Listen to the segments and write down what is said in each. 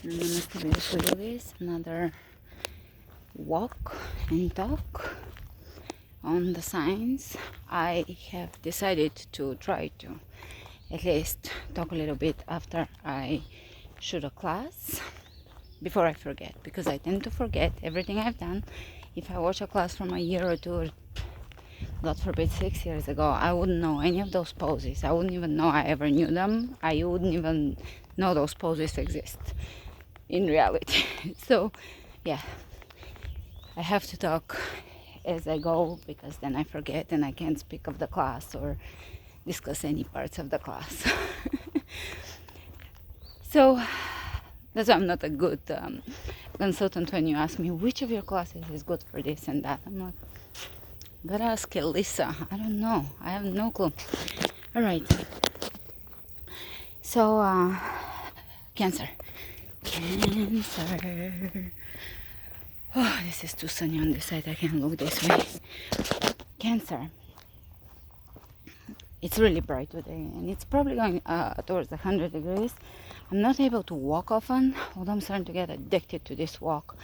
Namaste, beautiful yogis. Another walk and talk on the signs. I have decided to try to at least talk a little bit after I shoot a class before I forget, because I tend to forget everything I've done. If I watch a class from a year or two, or God forbid 6 years ago, I wouldn't know any of those poses. I wouldn't even know I ever knew them. I wouldn't even know those poses exist in reality. So yeah, I have to talk as I go, because then I forget and I can't speak of the class or discuss any parts of the class. So that's why I'm not a good consultant when you ask me which of your classes is good for this and that. I'm like, gotta ask Elisa. I don't know. I have no clue. All right. So Cancer. Oh, this is too sunny on this side. I can't look this way. Cancer. It's really bright today, and it's probably going towards 100 degrees. I'm not able to walk often, although I'm starting to get addicted to this walk.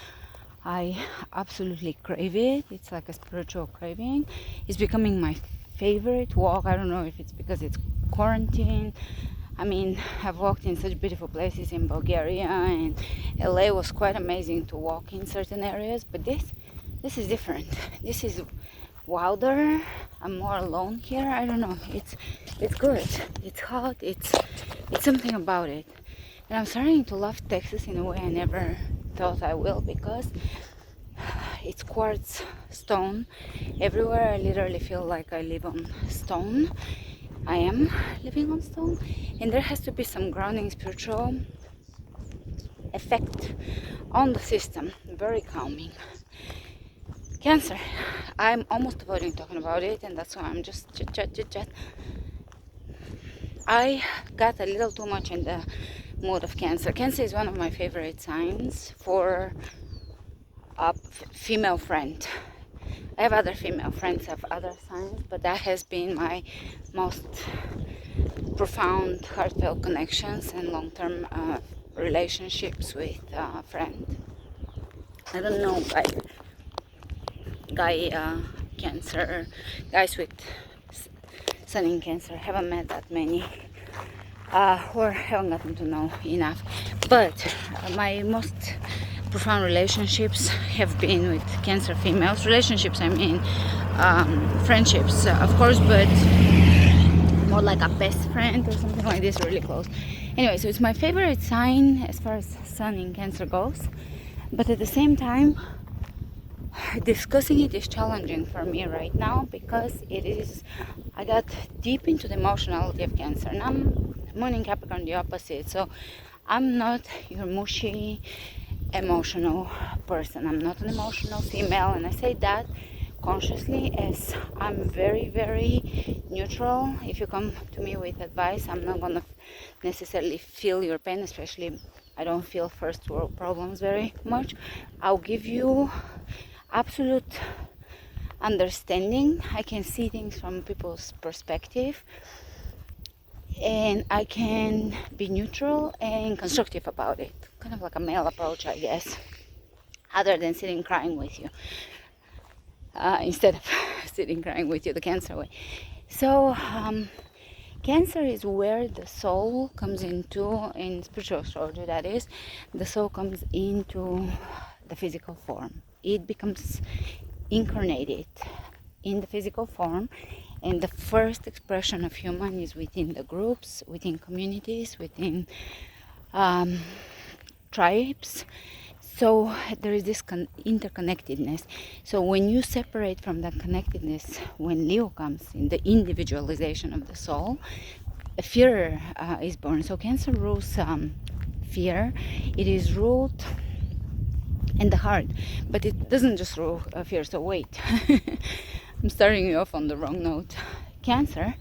I absolutely crave it. It's like a spiritual craving. It's becoming my favorite walk. I don't know if it's because it's quarantine. I mean, I've walked in such beautiful places in Bulgaria, and LA was quite amazing to walk in certain areas, but this is different. This is wilder. I'm more alone here. I don't know. It's good. It's hot. It's something about it. And I'm starting to love Texas in a way I never thought I will, because it's quartz stone everywhere. I literally feel like I live on stone. I am living on stone, and there has to be some grounding spiritual effect on the system. Very calming. Cancer. I'm almost avoiding talking about it, and that's why I'm just chit chat. I got a little too much in the mood of Cancer. Cancer is one of my favorite signs for a female friend. I have other female friends of other signs, but that has been my most profound, heartfelt connections and long-term relationships with friends. I don't know, Cancer, guys with Sun in Cancer. Haven't met that many, or haven't gotten to know enough. But my most profound relationships have been with Cancer females. Relationships, I mean friendships, of course, but more like a best friend or something like this, really close. Anyway, so it's my favorite sign as far as Sun in Cancer goes, but at the same time, discussing it is challenging for me right now, because I got deep into the emotionality of Cancer, and I'm Moon in Capricorn, the opposite. So I'm not your mushy emotional person. I'm not an emotional female, and I say that consciously, as I'm very, very neutral. If you come to me with advice, I'm not gonna necessarily feel your pain, especially I don't feel first world problems very much. I'll give you absolute understanding. I can see things from people's perspective, and I can be neutral and constructive about it. Kind of like a male approach, I guess, other than sitting crying with you. Instead of sitting crying with you the Cancer way. So Cancer is where the soul comes into, in spiritual astrology that is, the soul comes into the physical form. It becomes incarnated in the physical form, and the first expression of human is within the groups, within communities, within tribes. So there is this interconnectedness. So when you separate from that connectedness, when Leo comes in the individualization of the soul, fear is born. So Cancer rules fear. It is ruled in the heart, but it doesn't just rule fear. So wait, I'm starting you off on the wrong note. Cancer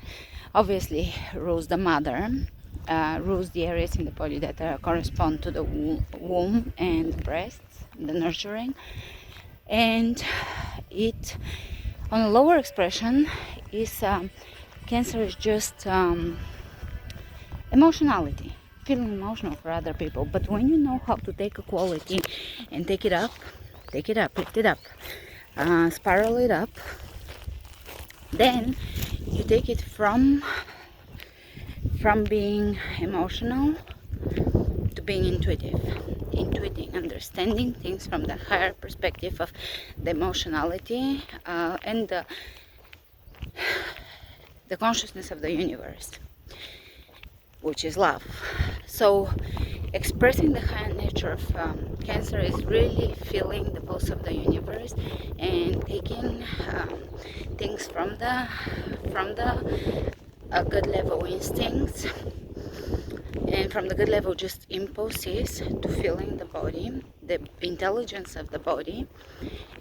obviously rules the mother, rules the areas in the body that correspond to the womb and the breasts, the nurturing, and it, on a lower expression, is Cancer is just emotionality, feeling emotional for other people. But when you know how to take a quality and take it up, lift it up, spiral it up, then you take it from being emotional to being intuiting, understanding things from the higher perspective of the emotionality and the consciousness of the universe, which is love. So expressing the higher nature of Cancer is really feeling the pulse of the universe and taking things from the good level instincts, and from the good level just impulses, to feeling the body, the intelligence of the body,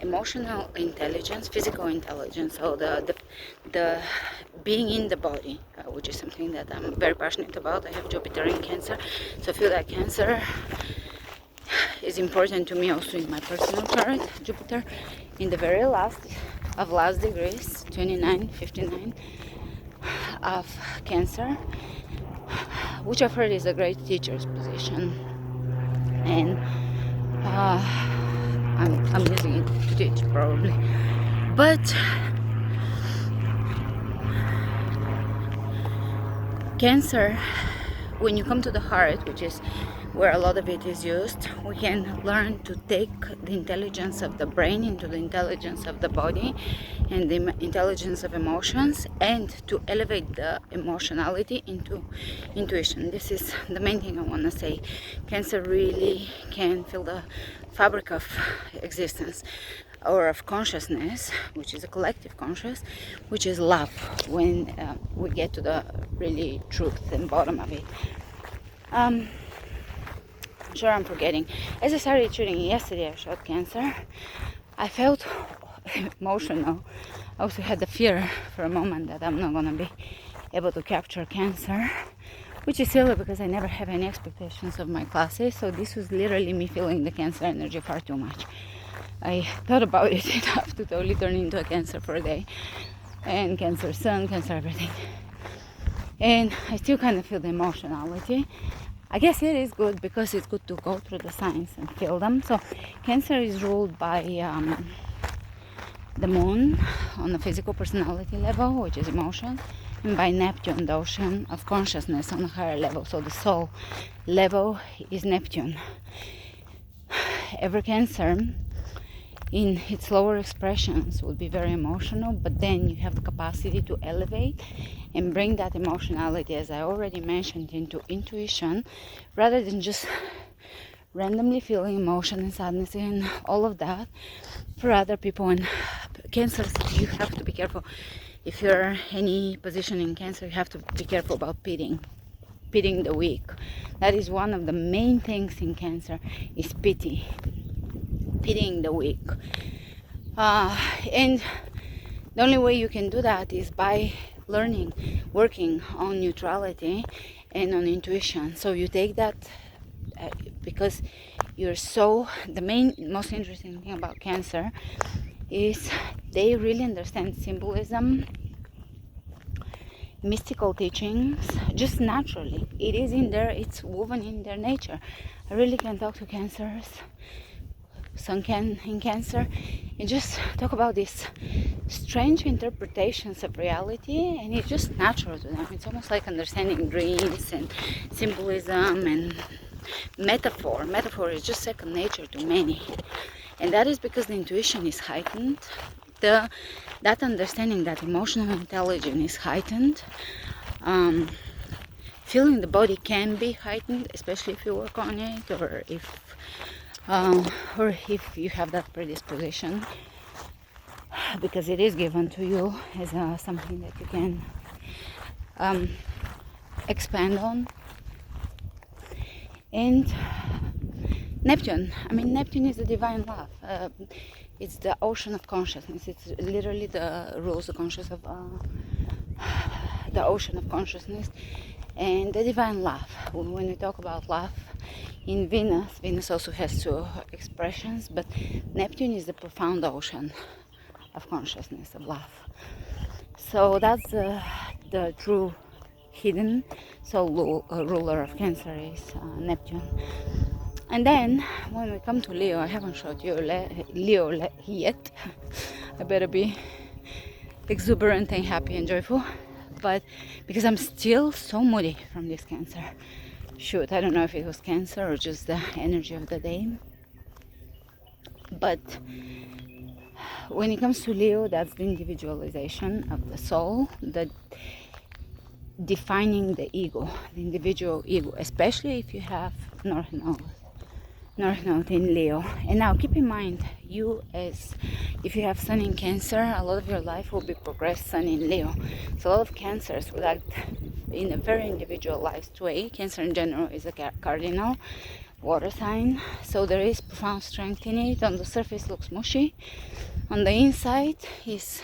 emotional intelligence, physical intelligence, so the being in the body, which is something that I'm very passionate about. I have Jupiter in Cancer, so I feel that Cancer is important to me also in my personal chart. Jupiter in the very last degrees, 29, 59 of Cancer, which I've heard is a great teacher's position, and I'm using it to teach probably. But Cancer, when you come to the heart, which is where a lot of it is used, we can learn to take the intelligence of the brain into the intelligence of the body and the intelligence of emotions, and to elevate the emotionality into intuition. This is the main thing I want to say. Cancer really can feel the fabric of existence, or of consciousness, which is a collective conscious, which is love, when we get to the really truth and bottom of it. I'm sure I'm forgetting. As I started shooting yesterday, I shot Cancer. I felt emotional. I also had the fear for a moment that I'm not gonna be able to capture Cancer, which is silly because I never have any expectations of my classes. So this was literally me feeling the Cancer energy far too much. I thought about it enough to totally turn into a Cancer for a day, and Cancer sun, Cancer everything. And I still kind of feel the emotionality. I guess it is good because it's good to go through the signs and feel them. So Cancer is ruled by the moon on the physical personality level, which is emotion, and by Neptune, the ocean of consciousness, on a higher level. So the soul level is Neptune. Every Cancer in its lower expressions would be very emotional, but then you have the capacity to elevate and bring that emotionality, as I already mentioned, into intuition, rather than just randomly feeling emotion and sadness and all of that for other people. And Cancer, you have to be careful. If you're any position in Cancer, you have to be careful about pitying the weak. That is one of the main things in Cancer, is pitying the weak. And the only way you can do that is by working on neutrality and on intuition. So you take that because you're the most interesting thing about Cancer is they really understand symbolism, mystical teachings, just naturally. It is in there, it's woven in their nature. I really can talk to Cancers, Sun in Cancer, and just talk about these strange interpretations of reality, and it's just natural to them. It's almost like understanding dreams and symbolism and metaphor. Metaphor is just second nature to many, and that is because the intuition is heightened. That understanding, that emotional intelligence is heightened. Feeling the body can be heightened, especially if you work on it, or if you have that predisposition, because it is given to you as something that you can expand on. And Neptune is the divine love. It's the ocean of consciousness. It's literally the rules of consciousness of the ocean of consciousness and the divine love. When we talk about love in Venus also has two expressions, but Neptune is the profound ocean of consciousness, of love. So that's the true hidden soul ruler of Cancer is Neptune. And then when we come to Leo, I haven't showed you Leo yet. I better be exuberant and happy and joyful, but because I'm still so moody from this Cancer. Shoot, I don't know if it was Cancer or just the energy of the day. But when it comes to Leo, that's the individualization of the soul, the defining the ego, the individual ego, especially if you have North Node in Leo. And now keep in mind, if you have Sun in Cancer, a lot of your life will be progressed Sun in Leo. So a lot of Cancers will act in a very individualized way. Cancer in general is a Cardinal water sign, so there is profound strength in it. On the surface looks mushy, on the inside is,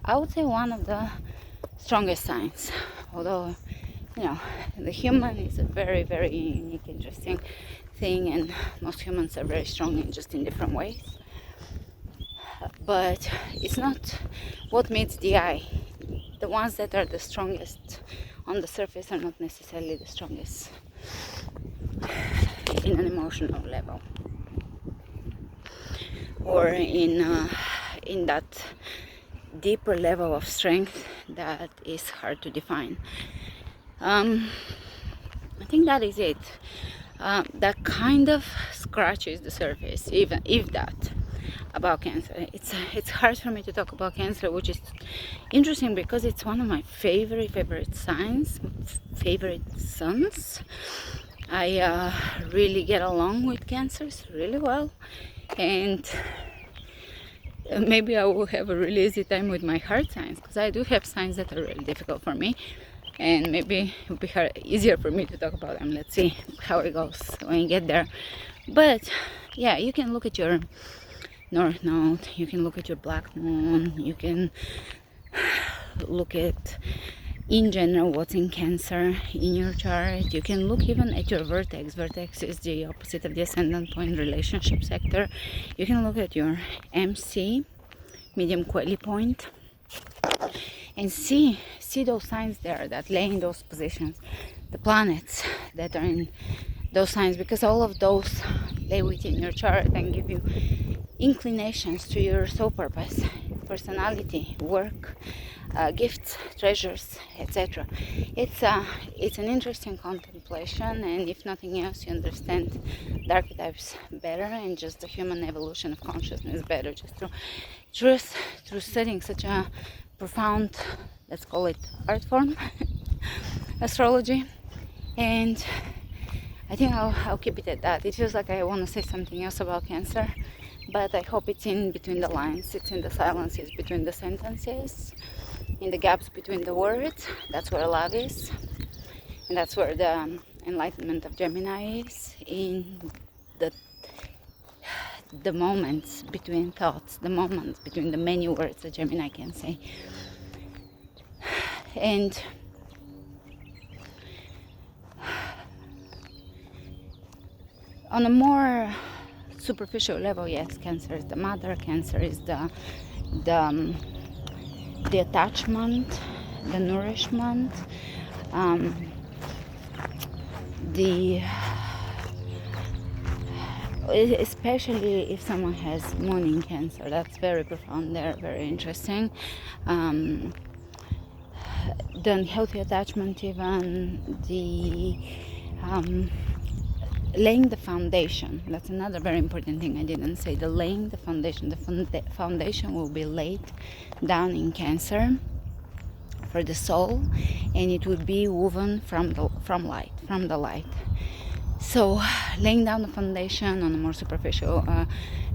I would say, one of the strongest signs. Although, you know, the human is a very, very unique, interesting thing, and most humans are very strong in just in different ways. But it's not what meets the eye. The ones that are the strongest on the surface are not necessarily the strongest in an emotional level, or in that deeper level of strength that is hard to define. I think that is it. That kind of scratches the surface, even if that, about Cancer. It's hard for me to talk about Cancer, which is interesting because it's one of my favorite signs, favorite suns. I really get along with Cancers really well, and maybe I will have a really easy time with my hard signs, because I do have signs that are really difficult for me, and maybe it will be easier for me to talk about them. Let's see how it goes when you get there. But yeah, you can look at your North Node, you can look at your Black Moon, you can look at, in general, what's in Cancer in your chart. You can look even at your vertex. Vertex is the opposite of the ascendant point, relationship sector. You can look at your MC, medium quelly point, and see those signs there that lay in those positions, the planets that are in those signs, because all of those lay within your chart and give you inclinations to your soul purpose, personality, work, gifts, treasures, etc. It's an interesting contemplation, and if nothing else, you understand the archetypes better and just the human evolution of consciousness better, just through studying such a profound, let's call it, art form, astrology. And I think I'll keep it at that. It feels like I want to say something else about Cancer, but I hope it's in between the lines, it's in the silences between the sentences, in the gaps between the words. That's where love is, and that's where the enlightenment of Gemini is, in the moments between thoughts, the moments between the many words that Gemini can say. And on a more superficial level, yes, Cancer is the mother, Cancer is the attachment, the nourishment, especially if someone has moon in Cancer, that's very profound there, very interesting. The healthy attachment, even the laying the foundation, that's another very important thing I didn't say, the laying the foundation. The foundation will be laid down in Cancer for the soul, and it would be woven from the light. So laying down the foundation on a more superficial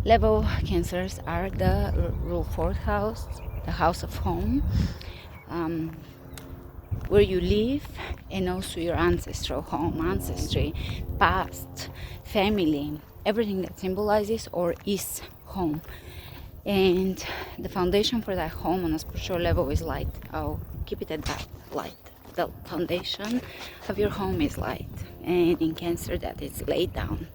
level, Cancers are the rule 4th house, the house of home, where you live, and also your ancestral home, ancestry, past, family, everything that symbolizes or is home. And the foundation for that home on a spiritual level is light. I'll keep it at that, light. The foundation of your home is light, and in Cancer that is laid down.